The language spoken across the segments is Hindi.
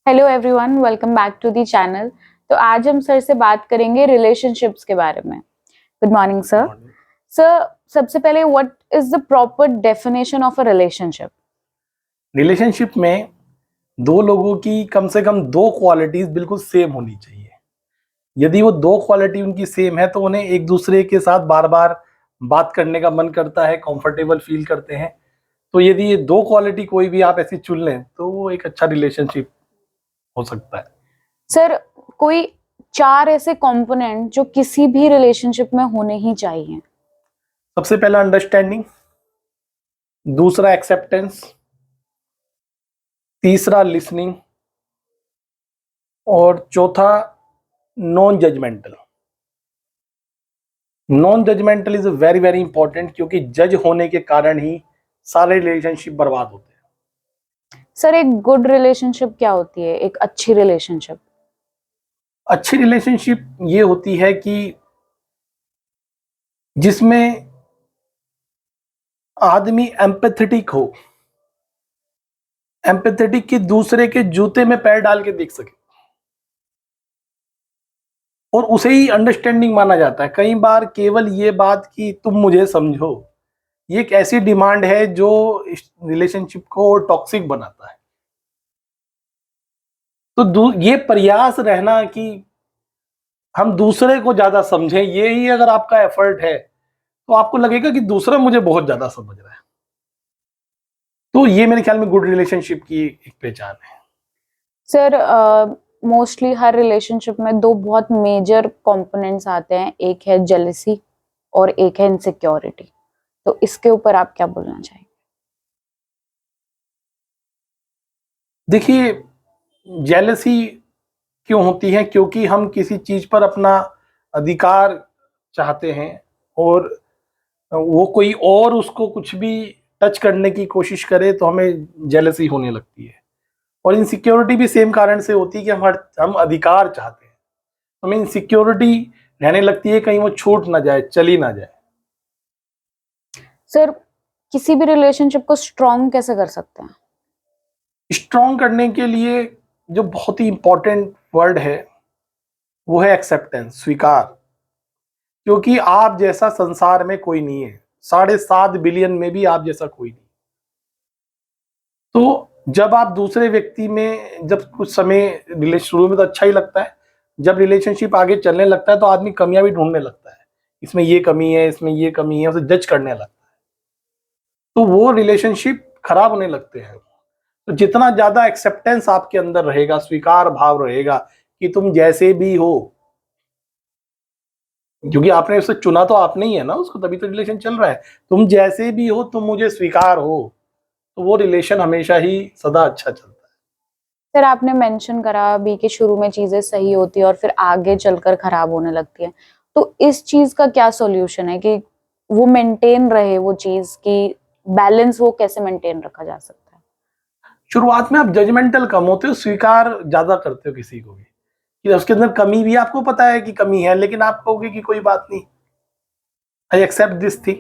Hello everyone, welcome back to the channel. तो आज हम सर से बात करेंगे रिलेशनशिप्स के बारे में। Good morning sir. Morning. Sir, सबसे पहले what is the proper definition of a relationship? Relationship में दो लोगों की कम से कम दो क्वालिटीज बिल्कुल सेम होनी चाहिए। यदि वो दो क्वालिटी उनकी सेम है तो उन्हें एक दूसरे के साथ बार बार बात करने का मन करता है, कंफर्टेबल फील करते हैं। तो यदि ये दो क्वालिटी कोई भी आप ऐसी चुन लें तो वो एक अच्छा रिलेशनशिप हो सकता है। सर, कोई चार ऐसे कंपोनेंट जो किसी भी रिलेशनशिप में होने ही चाहिए? सबसे पहला अंडरस्टैंडिंग, दूसरा एक्सेप्टेंस, तीसरा लिसनिंग और चौथा non judgemental. Non judgemental is very very important, क्योंकि जज होने के कारण ही सारे रिलेशनशिप बर्बाद होते हैं। सर, एक गुड रिलेशनशिप क्या होती है, एक अच्छी रिलेशनशिप? अच्छी रिलेशनशिप ये होती है कि जिसमें आदमी एम्पैथेटिक हो, एम्पैथेटिक कि दूसरे के जूते में पैर डाल के देख सके, और उसे ही अंडरस्टैंडिंग माना जाता है। कई बार केवल ये बात कि तुम मुझे समझो, ये एक ऐसी डिमांड है जो इस रिलेशनशिप को टॉक्सिक बनाता है। तो ये प्रयास रहना कि हम दूसरे को ज्यादा समझें, ये ही अगर आपका एफर्ट है तो आपको लगेगा कि दूसरा मुझे बहुत ज्यादा समझ रहा है। तो ये मेरे ख्याल में गुड रिलेशनशिप की एक पहचान है। सर, मोस्टली हर रिलेशनशिप में दो बहुत मेजर कंपोनेंट्स आते हैं, एक है जेलसी और एक है इनसिक्योरिटी। तो इसके ऊपर आप क्या बोलना चाहेंगे? देखिए, जेलसी क्यों होती है? क्योंकि हम किसी चीज पर अपना अधिकार चाहते हैं, और वो कोई और उसको कुछ भी टच करने की कोशिश करे तो हमें जेलसी होने लगती है। और इनसिक्योरिटी भी सेम कारण से होती है कि हम अधिकार चाहते हैं, हमें इनसिक्योरिटी रहने लगती है, कहीं वो छूट ना जाए, चली ना जाए। सर, किसी भी रिलेशनशिप को स्ट्रॉन्ग कैसे कर सकते हैं? स्ट्रॉन्ग करने के लिए जो बहुत ही इंपॉर्टेंट वर्ड है वो है एक्सेप्टेंस, स्वीकार। क्योंकि आप जैसा संसार में कोई नहीं है, 7.5 बिलियन में भी आप जैसा कोई नहीं। तो जब आप दूसरे व्यक्ति में, जब कुछ समय रिलेशन शुरू में तो अच्छा ही लगता है, जब रिलेशनशिप आगे चलने लगता है तो आदमी कमियां भी ढूंढने लगता है, इसमें ये कमी है, इसमें ये कमी है, उसे जज करने लगता है। तो वो रिलेशनशिप खराब होने लगते हैं। तो जितना ज्यादा एक्सेप्टेंस आपके अंदर रहेगा, स्वीकार भाव रहेगा कि तुम जैसे भी हो, क्योंकि आपने उसे चुना तो आपने ही है ना उसको, तभी तो रिलेशन चल रहा है। तुम जैसे भी हो, तुम मुझे स्वीकार हो, तो वो रिलेशन हमेशा ही सदा अच्छा चलता है। सर, आपने मेंशन करा अभी कि शुरू में चीजें सही होती है और फिर आगे चलकर खराब होने लगती है। तो इस चीज का क्या सॉल्यूशन है कि वो मेंटेन रहे, वो चीज की बैलेंस वो कैसे मेंटेन रखा जा सकता है? शुरुआत में आप जजमेंटल कम होते हो, स्वीकार ज्यादा करते हो किसी को भी, कि उसके अंदर कमी भी आपको पता है कि कमी है, लेकिन आप कहोगे कि कोई बात नहीं, आई एक्सेप्ट दिस थिंग।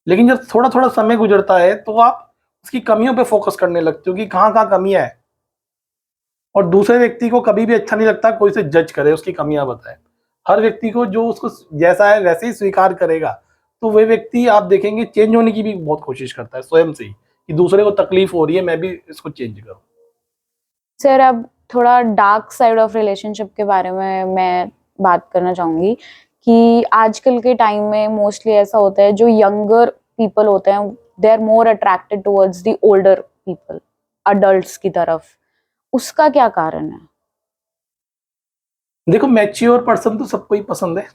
लेकिन जब थोड़ा थोड़ा समय गुजरता है तो आप उसकी कमियों पे फोकस करने लगते हो कि कहाँ कहाँ कमियां है। और दूसरे व्यक्ति को कभी भी अच्छा नहीं लगता कोई से जज करे, उसकी कमियां बताए। हर व्यक्ति को जो उसको जैसा है वैसे ही स्वीकार करेगा, तो वह व्यक्ति आप देखेंगे चेंज होने की भी बहुत कोशिश करता है स्वयं से ही, कि दूसरे को तकलीफ हो रही है, मैं भी इसको चेंज करूं। सर, अब थोड़ा डार्क साइड ऑफ रिलेशनशिप के बारे में मैं बात करना चाहूंगी कि आजकल के टाइम में मोस्टली ऐसा होता है, जो यंगर पीपल होते हैं they are more attracted towards the older people, adults की तरफ। उसका क्या कारण है? देखो, मैच्योर पर्सन तो सबको ही पसंद है,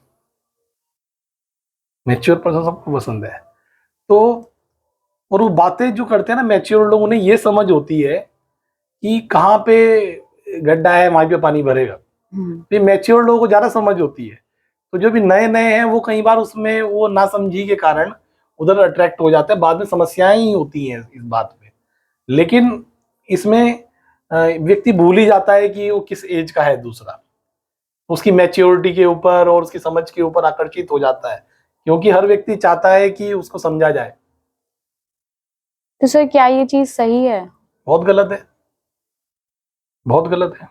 मैच्योर पर्सन सबको पसंद है। तो और वो बातें जो करते हैं ना मैच्योर लोग, उन्हें ये समझ होती है कि कहाँ पे गड्ढा है वहां पे पानी भरेगा। तो ये मैच्योर लोगों को ज्यादा समझ होती है। तो जो भी नए नए हैं वो कई बार उसमें वो नासमझी के कारण उधर अट्रैक्ट हो जाते हैं, बाद में समस्याएं ही होती हैं इस बात पे। लेकिन इसमें व्यक्ति भूल ही जाता है कि वो किस एज का है दूसरा, उसकी मैच्योरिटी के ऊपर और उसकी समझ के ऊपर आकर्षित हो जाता है, क्योंकि हर व्यक्ति चाहता है कि उसको समझा जाए। तो सर, क्या ये चीज सही है? बहुत गलत है। बहुत गलत है,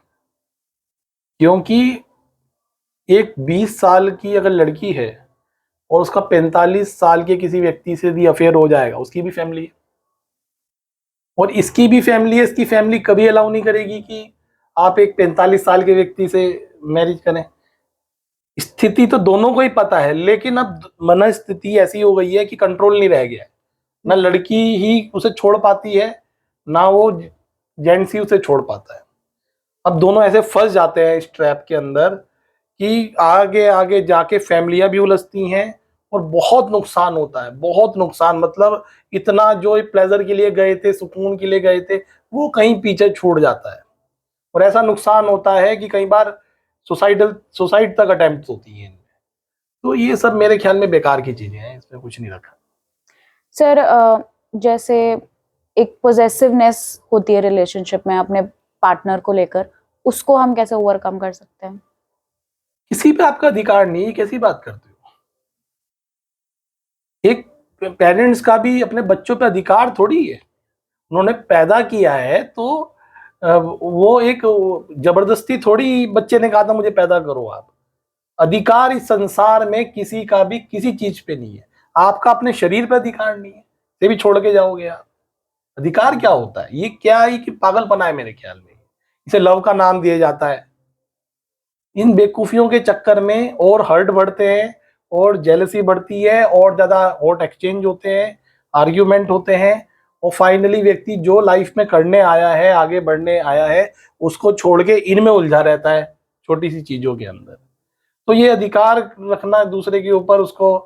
क्योंकि एक 20 साल की अगर लड़की है और उसका 45 साल के किसी व्यक्ति से भी अफेयर हो जाएगा, उसकी भी फैमिली है और इसकी भी फैमिली है, इसकी फैमिली कभी अलाउ नहीं करेगी कि आप एक 45 साल के व्यक्ति से मैरिज करें। स्थिति तो दोनों को ही पता है, लेकिन अब मन स्थिति ऐसी हो गई है कि कंट्रोल नहीं रह गया है। ना लड़की ही उसे छोड़ पाती है, ना वो जेंट्स ही उसे छोड़ पाता है। अब दोनों ऐसे फंस जाते हैं इस ट्रैप के अंदर कि आगे आगे जाके फैमिलियां भी उलझती हैं और बहुत नुकसान होता है, बहुत नुकसान। मतलब इतना जो प्लेजर के लिए गए थे, सुकून के लिए गए थे, वो कहीं पीछे छूट जाता है और ऐसा नुकसान होता है कि कई बार सुसाइड तक अटेम्प्ट होती हैं इनमें। तो ये सब मेरे ख्याल में बेकार की चीजें हैं, इसमें कुछ नहीं रखा। सर जैसे एक पोजेसिवनेस होती है रिलेशनशिप में अपने पार्टनर को लेकर, उसको हम कैसे ओवरकम कर सकते हैं? किसी पे आपका अधिकार नहीं है, कैसी बात करते हो? एक पेरेंट्स का भी अपने बच्चों पे अधिकार थोड़ी है। उन्होंने पैदा किया है तो वो एक जबरदस्ती थोड़ी बच्चे ने कहा था मुझे पैदा करो आप। अधिकार इस संसार में किसी का भी किसी चीज पे नहीं है। आपका अपने शरीर पे अधिकार नहीं है, ये भी छोड़ के जाओगे आप। अधिकार क्या होता है? ये क्या है कि पागलपना है मेरे ख्याल में। इसे लव का नाम दिया जाता है। इन बेवकूफियों के चक्कर में और हर्ट बढ़ते हैं और जेलसी बढ़ती है और ज्यादा हॉट एक्सचेंज होते हैं, आर्ग्यूमेंट होते हैं और फाइनली व्यक्ति जो लाइफ में करने आया है, आगे बढ़ने आया है, उसको छोड़ के इनमें उलझा रहता है छोटी सी चीजों के अंदर। तो ये अधिकार रखना दूसरे के ऊपर, उसको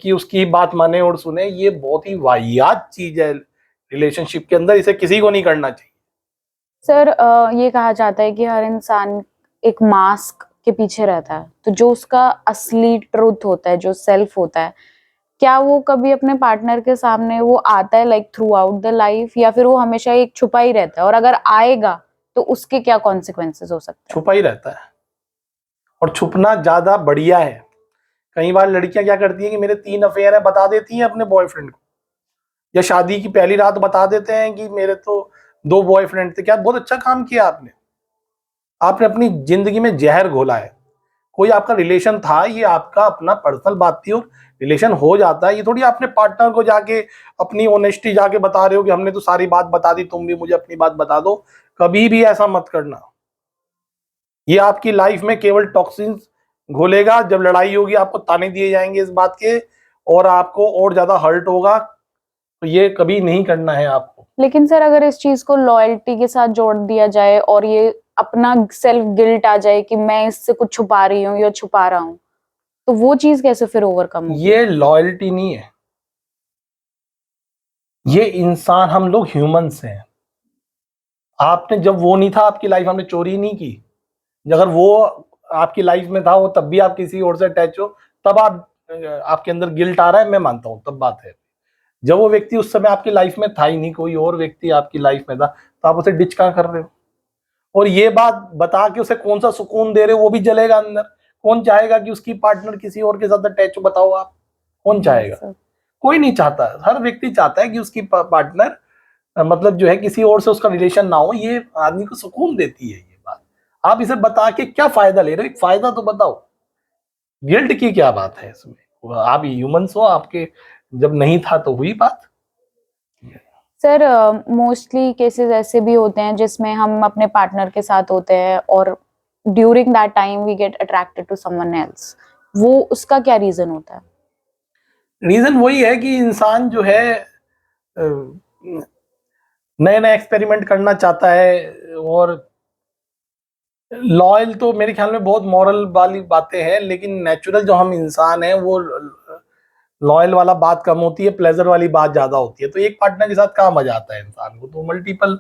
कि उसकी बात माने और सुने, ये बहुत ही वाहियात चीज है रिलेशनशिप के अंदर। इसे किसी को नहीं करना चाहिए। सर ये कहा जाता है कि हर इंसान एक मास्क के पीछे रहता है, तो जो उसका असली ट्रुथ होता है, जो सेल्फ होता है, क्या वो कभी अपने पार्टनर के सामने वो आता है like through out the life, या फिर वो हमेशा एक छुपा ही रहता है? और अगर आएगा तो उसके क्या कॉन्सिक्वेंसेस हो सकते हैं? छुपा ही रहता है और छुपना ज्यादा बढ़िया है। कई बार लड़कियां क्या करती हैं कि मेरे 3 अफेयर है, बता देती हैं अपने बॉयफ्रेंड को, या शादी की पहली रात बता देते हैं कि मेरे तो 2 बॉयफ्रेंड थे। क्या बहुत अच्छा काम किया आपने। आपने अपनी जिंदगी में जहर घोला है। कोई आपका रिलेशन था, ये आपका अपना पर्सनल बात थी और रिलेशन हो जाता है। ये थोड़ी आपने पार्टनर को जाके अपनी ऑनेस्टी जाके बता रहे हो कि हमने तो सारी बात बता दी, तुम भी मुझे अपनी बात बता दो। कभी भी ऐसा मत करना। ये आपकी लाइफ में केवल टॉक्सिन्स घोलेगा। जब लड़ाई होगी आपको ताने दिए जाएंगे इस बात के और आपको और ज्यादा हर्ट होगा। तो ये कभी नहीं करना है आपको। लेकिन सर अगर इस चीज को लॉयल्टी के साथ जोड़ दिया जाए और ये अपना सेल्फ गिल्ट आ जाए कि मैं इससे कुछ छुपा रही हूँ या छुपा रहा हूँ, तो वो चीज कैसे फिर ओवरकम होगी? ये लॉयल्टी नहीं है, ये इंसान, हम लोग ह्यूमंस हैं। आपने जब वो नहीं था आपकी लाइफ, हमने चोरी नहीं की। अगर वो आपकी लाइफ में था, वो तब भी आप किसी और से अटैच हो, तब आप आपके अंदर गिल्ट आ रहा है, मैं मानता हूं, तब बात है। जब वो व्यक्ति उस समय आपकी लाइफ में था ही नहीं, कोई और व्यक्ति आपकी लाइफ में था, तो आप उसे डिच कहाँ कर रहे हो? और ये बात बता के उसे कौन सा सुकून दे रहे हो, वो भी जलेगा अंदर। कौन चाहेगा कि उसकी पार्टनर किसी और के साथ अटैच हो? बताओ आप, कौन चाहेगा? सर कोई नहीं चाहता। हर व्यक्ति चाहता है कि उसकी पार्टनर मतलब जो है किसी और से उसका रिलेशन ना हो। ये आदमी को सुकून देती है ये बात। आप इसे बता के क्या फायदा ले रहे हो? एक फायदा तो बताओ। गिल्ट की क्या बात है इसमें? आप ह्यूमंस हो, आपके जब नहीं था तो हुई बात। सर मोस्टली केसेस ऐसे भी होते हैं जिसमें हम अपने पार्टनर के साथ होते हैं और during that time we get attracted to someone else, वो उसका क्या रीजन होता है? रीजन वही है कि इंसान जो है नए नए एक्सपेरिमेंट करना चाहता है। और लॉयल तो मेरे ख्याल में बहुत मॉरल वाली बातें हैं, लेकिन नेचुरल जो हम इंसान हैं वो लॉयल वाला बात कम होती है, प्लेजर वाली बात ज्यादा होती है। तो एक पार्टनर के साथ कहाँ मजा आता है इंसान को? तो मल्टीपल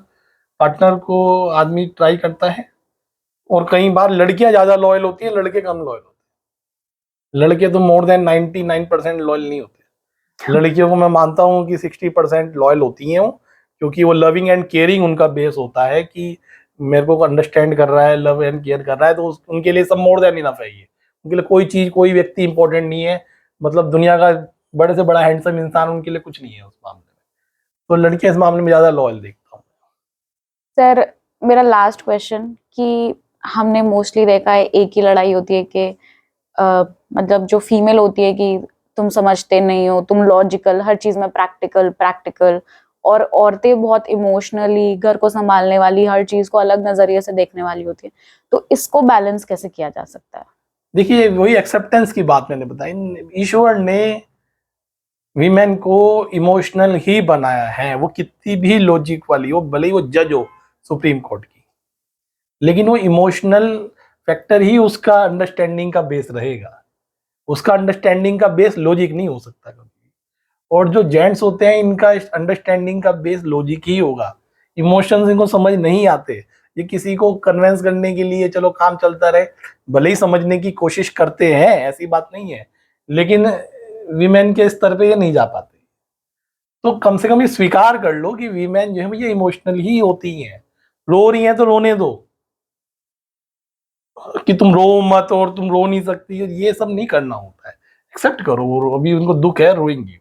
पार्टनर को आदमी ट्राई करता है। और कई बार लड़कियां ज्यादा लॉयल होती हैं, लड़के कम लॉयल होते हैं। लड़के तो मोर देन 99% लॉयल नहीं होते। लड़कियों को मैं मानता हूँ कि 60% लॉयल होती हैं वो, क्योंकि वो लविंग एंड केयरिंग उनका बेस होता है कि मेरे को अंडरस्टैंड कर रहा है, लव एंड केयर कर रहा है, तो उनके लिए सब मोर देन इनफ है। ये उनके लिए कोई चीज, कोई व्यक्ति इंपॉर्टेंट नहीं है। मतलब दुनिया का बड़े से बड़ा हैंडसम इंसान उनके लिए कुछ नहीं है उस मामले में। तो लड़कियां इस मामले में ज्यादा लॉयल देखता हूँ। सर मेरा लास्ट क्वेश्चन कि हमने मोस्टली देखा है एक ही लड़ाई होती है कि मतलब जो फीमेल होती है कि तुम समझते नहीं हो, तुम लॉजिकल, हर चीज में प्रैक्टिकल प्रैक्टिकल, और औरतें बहुत इमोशनली, घर को संभालने वाली, हर चीज को अलग नजरिए से देखने वाली होती है। तो इसको बैलेंस कैसे किया जा सकता है? देखिए वही एक्सेप्टेंस की बात मैंने बताई, ईश्वर ने वीमेन को इमोशनल ही बनाया है, वो कितनी भी लॉजिक वाली हो, भले ही वो जज हो सुप्रीम कोर्ट की, लेकिन वो इमोशनल फैक्टर ही उसका अंडरस्टैंडिंग का बेस रहेगा। उसका अंडरस्टैंडिंग का बेस लॉजिक नहीं हो सकता कभी। और जो जेंट्स होते हैं इनका अंडरस्टैंडिंग का बेस लॉजिक ही होगा। इमोशंस इनको समझ नहीं आते, ये किसी को कन्विंस करने के लिए चलो काम चलता रहे, भले ही समझने की कोशिश करते हैं, ऐसी बात नहीं है, लेकिन वीमेन के स्तर पे ये नहीं जा पाते। तो कम से कम ये स्वीकार कर लो कि वीमेन जो है ये इमोशनल ही होती हैं। रो रही हैं तो रोने दो, कि तुम रो मत और तुम रो नहीं सकती, ये सब नहीं करना होता है। एक्सेप्ट करो, अभी उनको दुख है, रोएंगी।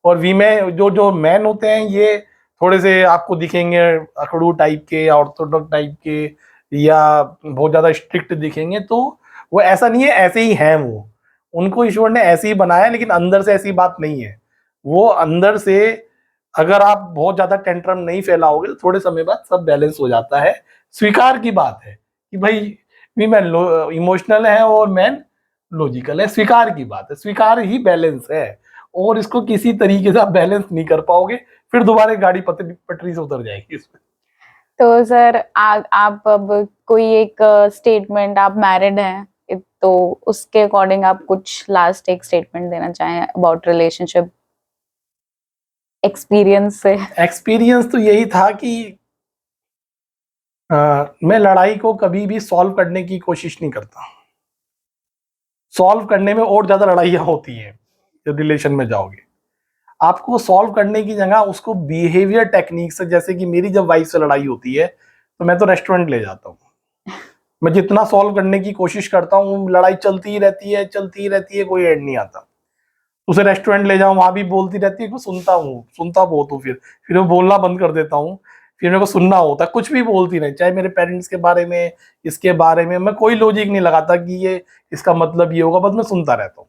और वीमेन जो जो मैन होते हैं ये थोड़े से आपको दिखेंगे अकड़ू टाइप के, ऑर्थोडॉक्स टाइप के, या बहुत ज्यादा स्ट्रिक्ट दिखेंगे, तो वो ऐसा नहीं है, ऐसे ही हैं वो। उनको ईश्वर ने ऐसे ही बनाया, लेकिन अंदर से ऐसी बात नहीं है। वो अंदर से अगर आप बहुत ज्यादा टेंट्रम नहीं फैलाओगे तो थोड़े समय बाद सब बैलेंस हो जाता है। स्वीकार की बात है कि भाई वीमेन इमोशनल है और मैन लॉजिकल है, स्वीकार की बात है, स्वीकार ही बैलेंस है। और इसको किसी तरीके से आप बैलेंस नहीं कर पाओगे, फिर दोबारा गाड़ी पटरी से उतर जाएगी इसमें। तो सर आप अब कोई एक स्टेटमेंट, आप मैरिड हैं तो उसके अकॉर्डिंग आप कुछ लास्ट एक स्टेटमेंट देना चाहें अबाउट रिलेशनशिप एक्सपीरियंस से? एक्सपीरियंस तो यही था कि मैं लड़ाई को कभी भी सॉल्व करने की कोशिश नहीं करता। सॉल्व करने में और ज्यादा लड़ाइयाँ होती हैं जब रिलेशन में जाओगे। आपको सॉल्व करने की जगह उसको बिहेवियर टेक्निक से, जैसे कि मेरी जब वाइफ से लड़ाई होती है तो मैं तो रेस्टोरेंट ले जाता हूँ। मैं जितना सॉल्व करने की कोशिश करता हूँ, लड़ाई चलती ही रहती है, कोई एंड नहीं आता। उसे रेस्टोरेंट ले जाऊँ, वहां भी बोलती रहती है, को सुनता बहुत हूँ, फिर मैं बोलना बंद कर देता हूँ। फिर मेरे को सुनना होता है, कुछ भी बोलती नहीं, चाहे मेरे पेरेंट्स के बारे में, इसके बारे में, मैं कोई लॉजिक नहीं लगाता कि ये इसका मतलब ये होगा, बस मैं सुनता रहता हूँ।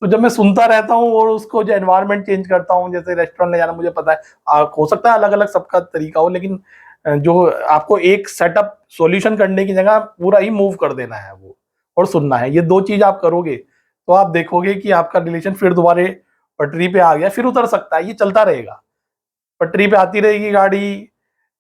तो जब मैं सुनता रहता हूँ और उसको जो एनवायरनमेंट चेंज करता हूँ, जैसे रेस्टोरेंट ले जाना, मुझे पता है हो सकता है अलग अलग सबका तरीका हो, लेकिन जो आपको एक सेटअप सॉल्यूशन करने की जगह पूरा ही मूव कर देना है वो, और सुनना है, ये दो चीज आप करोगे तो आप देखोगे कि आपका रिलेशन फिर दोबारा पटरी पे आ गया, फिर उतर सकता है, ये चलता रहेगा। पटरी पे आती रहेगी गाड़ी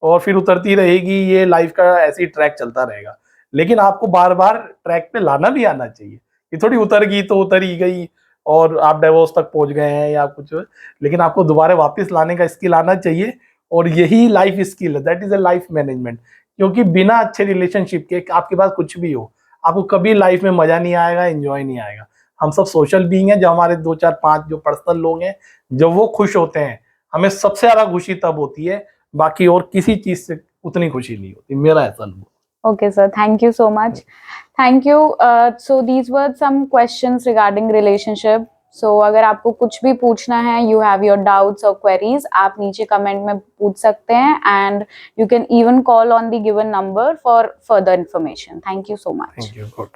और फिर उतरती रहेगी, ये लाइफ का ऐसे ही ट्रैक चलता रहेगा। लेकिन आपको बार बार ट्रैक पे लाना भी आना चाहिए, ये थोड़ी उतर गई तो उतर ही गई और आप डिवोर्स तक पहुंच गए हैं या कुछ, लेकिन आपको दोबारा वापस लाने का स्किल आना चाहिए। और यही लाइफ स्किल है, that is a life management. क्योंकि बिना अच्छे रिलेशनशिप के आपके पास कुछ भी हो, आपको कभी लाइफ में मजा नहीं आएगा, एंजॉय नहीं आएगा। हम सब सोशल बीइंग हैं, जब हमारे 2 4 5 जो पर्सनल लोग हैं, जब वो खुश होते हैं, हमें सबसे ज्यादा खुशी तब होती है, बाकी और किसी चीज से उतनी खुशी नहीं होती, मेरा ऐसा अनुभव। Okay, sir. Thank you so much. Thank you. So these were some questions regarding relationship. So अगर आपको कुछ भी पूछना है, you have your doubts or queries, आप नीचे कमेंट में पूछ सकते हैं, and you can even call on the given number for further information. Thank you so much. Thank you, good.